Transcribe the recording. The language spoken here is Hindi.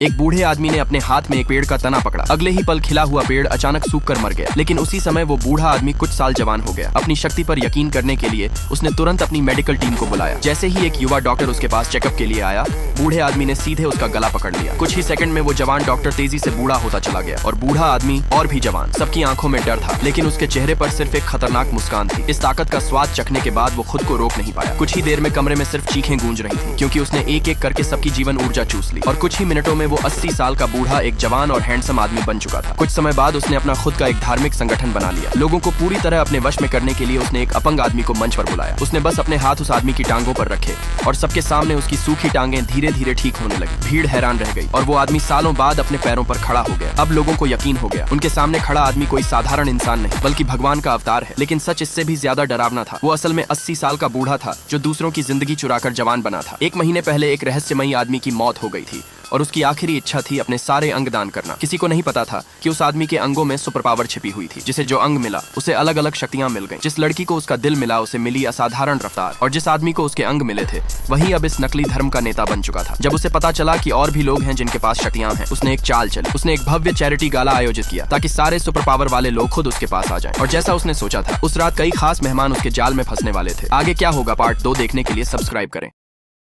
एक बूढ़े आदमी ने अपने हाथ में एक पेड़ का तना पकड़ा। अगले ही पल खिला हुआ पेड़ अचानक सूखकर मर गया। लेकिन उसी समय वो बूढ़ा आदमी कुछ साल जवान हो गया। अपनी शक्ति पर यकीन करने के लिए उसने तुरंत अपनी मेडिकल टीम को बुलाया। जैसे ही एक युवा डॉक्टर उसके पास चेकअप के लिए आया, बूढ़े आदमी ने सीधे उसका गला पकड़ लिया। कुछ ही सेकंड में वो जवान डॉक्टर तेजी से बूढ़ा होता चला गया और बूढ़ा आदमी और भी जवान। सबकी आंखों में डर था, लेकिन उसके चेहरे पर सिर्फ एक खतरनाक मुस्कान थी। इस ताकत का स्वाद चखने के बाद वो खुद को रोक नहीं पाया। कुछ ही देर में कमरे में सिर्फ चीखें गूंज रही थी, क्योंकि उसने एक एक करके सबकी जीवन ऊर्जा चूस ली। और कुछ ही मिनटों में वो 80 साल का बूढ़ा एक जवान और हैंडसम आदमी बन चुका था। कुछ समय बाद उसने अपना खुद का एक धार्मिक संगठन बना लिया। लोगों को पूरी तरह अपने वश में करने के लिए उसने एक अपंग आदमी को मंच पर बुलाया। उसने बस अपने हाथ उस आदमी की टांगों पर रखे और सबके सामने उसकी सूखी टांगें धीरे धीरे ठीक होने लगी। भीड़ हैरान रह गई और वो आदमी सालों बाद अपने पैरों पर खड़ा हो गया। अब लोगों को यकीन हो गया, उनके सामने खड़ा आदमी कोई साधारण इंसान नहीं बल्कि भगवान का अवतार है। लेकिन सच इससे भी ज्यादा डरावना था। वो असल में 80 साल का बूढ़ा था जो दूसरों की जिंदगी चुराकर जवान बना था। 1 महीने पहले एक रहस्यमयी आदमी की मौत हो गई थी और उसकी आखिरी इच्छा थी अपने सारे अंग दान करना। किसी को नहीं पता था कि उस आदमी के अंगों में सुपर पावर छिपी हुई थी। जिसे जो अंग मिला उसे अलग अलग शक्तियां मिल गईं। जिस लड़की को उसका दिल मिला उसे मिली असाधारण रफ्तार, और जिस आदमी को उसके अंग मिले थे वही अब इस नकली धर्म का नेता बन चुका था। जब उसे पता चला कि और भी लोग हैं जिनके पास शक्तियां हैं, उसने एक चाल चली। उसने एक भव्य चैरिटी गाला आयोजित किया ताकि सारे सुपर पावर वाले लोग खुद उसके पास आ जाएं। और जैसा उसने सोचा था, उस रात कई खास मेहमान उसके जाल में फंसने वाले थे। आगे क्या होगा, पार्ट 2 देखने के लिए सब्सक्राइब करें।